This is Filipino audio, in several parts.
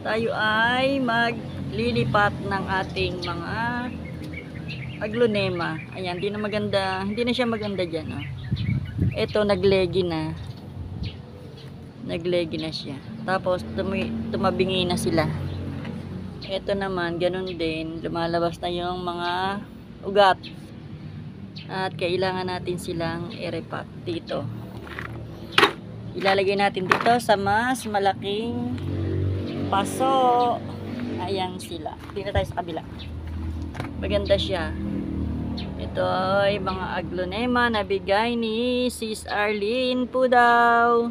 tayo ay maglilipat ng ating mga aglonema. Ayan, hindi na siya maganda dyan. Oh. Ito, naglegi na siya. Tapos tumabingi na sila. Ito naman ganun din, lumalabas na yung mga ugat at kailangan natin silang i-repack dito. Ilalagay natin dito sa mas malaking paso. Ayan sila. Tingnan tayo sa kabila. Maganda siya. Ito ay mga aglonema na bigay ni Sis Arlene po daw.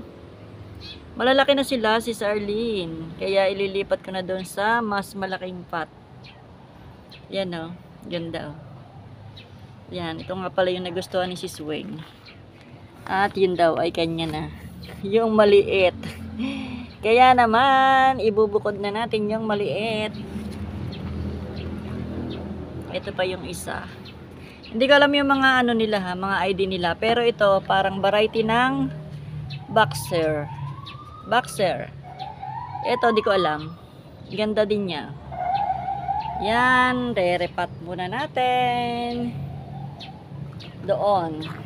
Malalaki na sila, Sis Arlene. Kaya ililipat ko na doon sa mas malaking pot. Yan o. Ganda o. Yan. Ito nga pala yung nagustuhan ni Sis Weng. At yun daw ay kanya na. Yung maliit. Kaya naman, ibubukod na natin yung maliit. Ito pa yung isa. Hindi ko alam yung mga ano nila ha, mga ID nila. Pero ito, parang variety ng boxer. Ito, di ko alam. Ganda din niya. Yan, re-repat muna natin. Doon.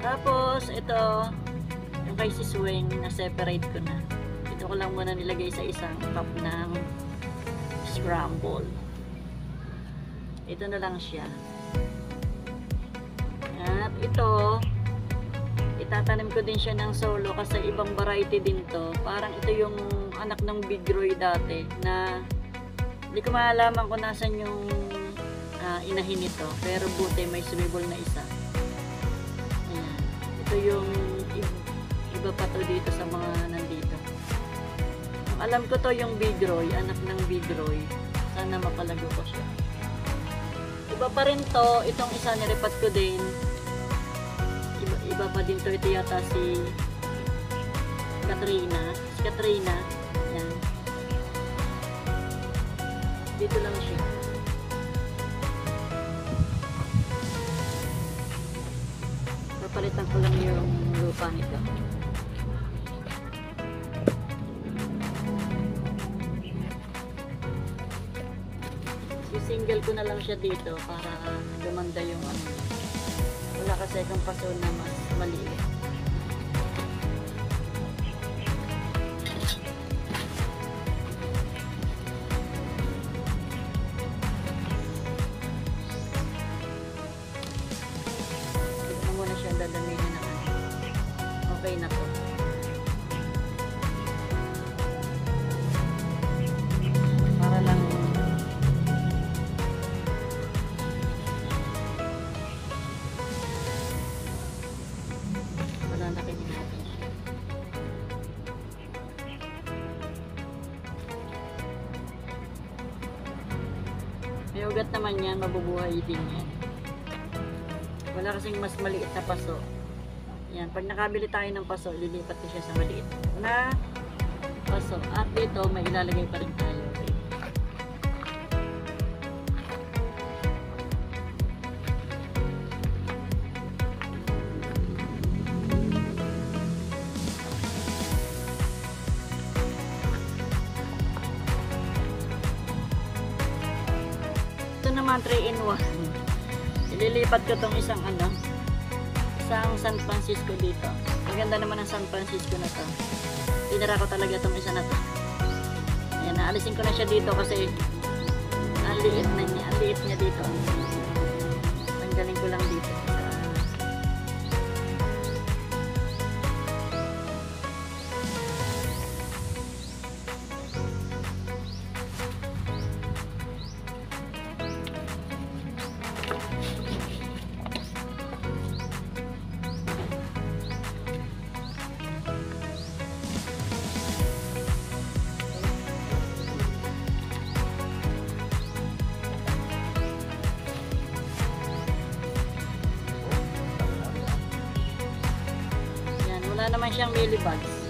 Tapos, ito, yung kay Sis Weng, na-separate ko na. Ito ko lang muna nilagay sa isang cup ng scramble. Ito na lang siya. At ito, itatanim ko din siya ng solo kasi ibang variety din to. Parang ito yung anak ng Big Roy dati na hindi ko maalaman kung nasan yung inahin nito. Pero buti may sumibol na isa. Ito yung iba pa to dito sa mga nandito. Alam ko to yung Big Roy, anak ng Big Roy. Sana mapalago ko siya. Iba pa rin to, itong isa nirepat ko din. Iba pa din to, ito yata si Katrina. Si Katrina, yan. Dito lang siya. Papalitan ko lang yung lupa nito. Single ko na lang siya dito para gumanda yung ano. Wala kasi akong paso na mas maliit. Ito muna siya dadamihin na ano. Okay na to. Para lang naman yan, mabubuhay din yan. Wala kasing mas maliit na paso. Yan, pag nakabili tayo ng paso, lilipat ko siya sa maliit na paso. At dito, may ilalagay pa rin tayo. Ito naman 3-in-1. Ililipat ko tong isang San Francisco dito. Maganda naman ang San Francisco na to. Tinira ko talaga itong isa na to. Ayan, naalisin ko na siya dito kasi ang liit na niya. Ang liit niya dito. Tanggalin ko lang dito. Wala naman siyang millibugs.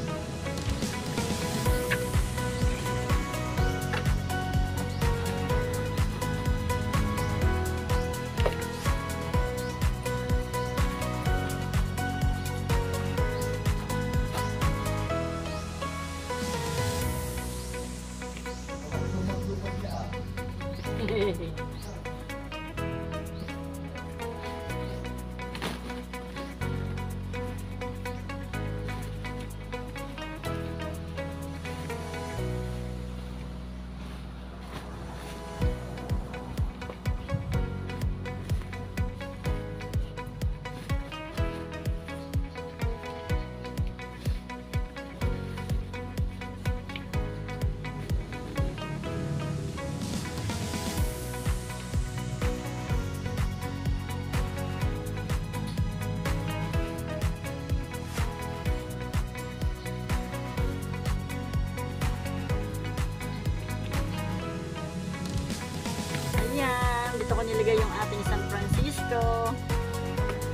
Ayan, dito ko nilagay yung ating San Francisco.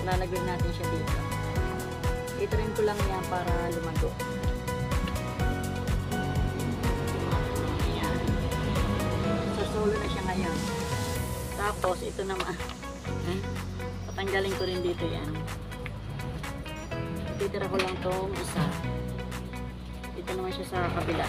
Lalagay natin siya dito. Itrin ko lang yan para lumago. Ayan. Sasolo na siya ngayon. Tapos, ito naman. Patanggalin ko rin dito yan. Titira ko lang tong isa. Dito naman siya sa kabila.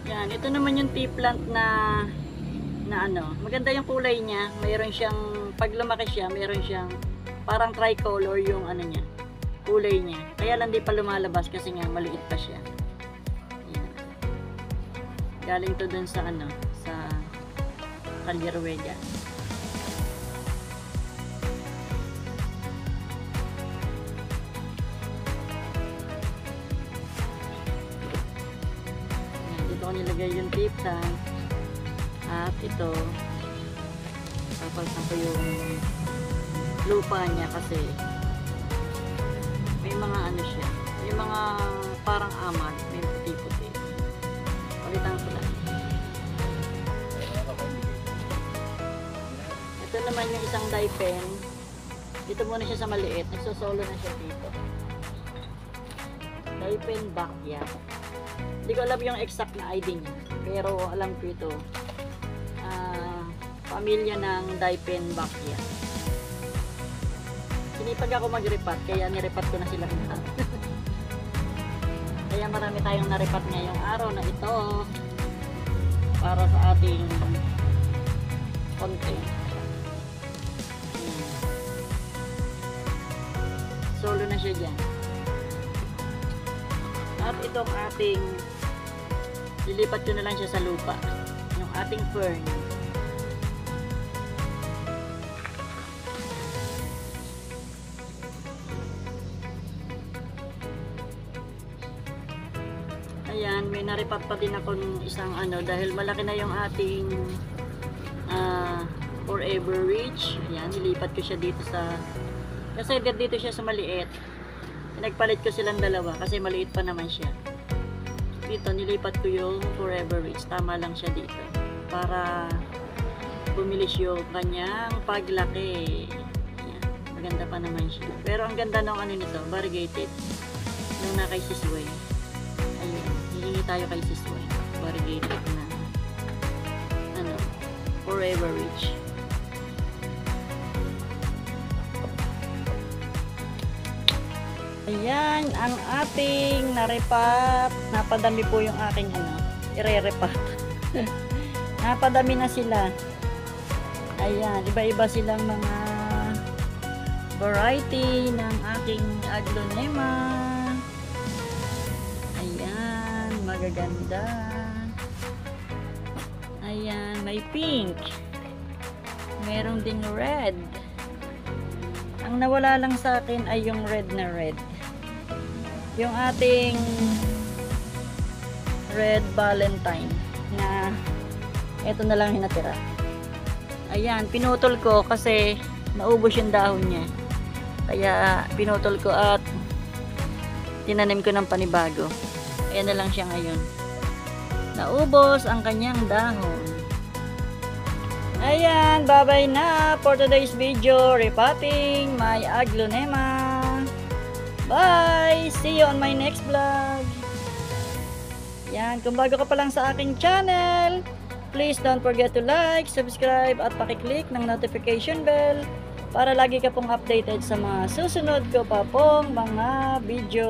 Yan, ito naman yung tea plant na maganda yung kulay niya. Mayroon siyang, pag lumaki siya, mayroon siyang parang tricolor yung niya, kulay niya. Kaya lang di pa lumalabas kasi nga maliit pa siya. Yan. Galing to dun sa sa Calleruega. Nilagay yung tea plant at ito papalitan ko yung lupa niya kasi may mga siya, may mga parang amat, may puti-puti. Palitan ko lang. Ito naman yung isang dye pen. Dito muna siya sa maliit, nagsosolo na siya dito. Dye pen backyard. Hindi ko alam yung exact na ID niya, pero alam ko ito. Pamilya ng dye pen backyard. Sinipag ako mag-repat, kaya nirepat ko na sila. Kaya marami tayong naripat ngayong araw na ito para sa ating content. Solo na siya dyan. At itong ating lilipat ko na lang siya sa lupa. Yung ating fern. Ayan, may naripat pa din ako ng isang dahil malaki na yung ating Forever Rich. Ayan, nilipat ko siya dito sa, kasi dito siya sa maliit. Nagpalit ko silang dalawa kasi maliit pa naman siya. Dito, nilipat ko yung Forever Rich. Tama lang siya dito. Para bumilis yung kanyang paglaki. Ayan, maganda pa naman siya. Pero ang ganda ng nito, variegated. Yung na kay Sisway. Ayun, hihingi tayo kay Sisway. Variegated na Forever Rich. Ayan, ang ating narepat. Napadami po yung aking ire-repat. Napadami na sila. Ayan, iba-iba silang mga variety ng aking aglonema. Ayan, magaganda. Ayan, may pink. Merong ding red. Ang nawala lang sa akin ay yung red na red. Yung ating red valentine na eto na lang hinatira. Ayan, pinutol ko kasi naubos yung dahon niya. Kaya pinutol ko at tinanim ko ng panibago. Ayan na lang siya ngayon. Naubos ang kanyang dahon. Ayan, bye-bye na for today's video. Repotting my aglonema. Bye! See you on my next vlog. Yan, kung bago ka pa lang sa aking channel, please don't forget to like, subscribe at pakiclick ng notification bell para lagi ka pong updated sa mga susunod ko pa pong mga video.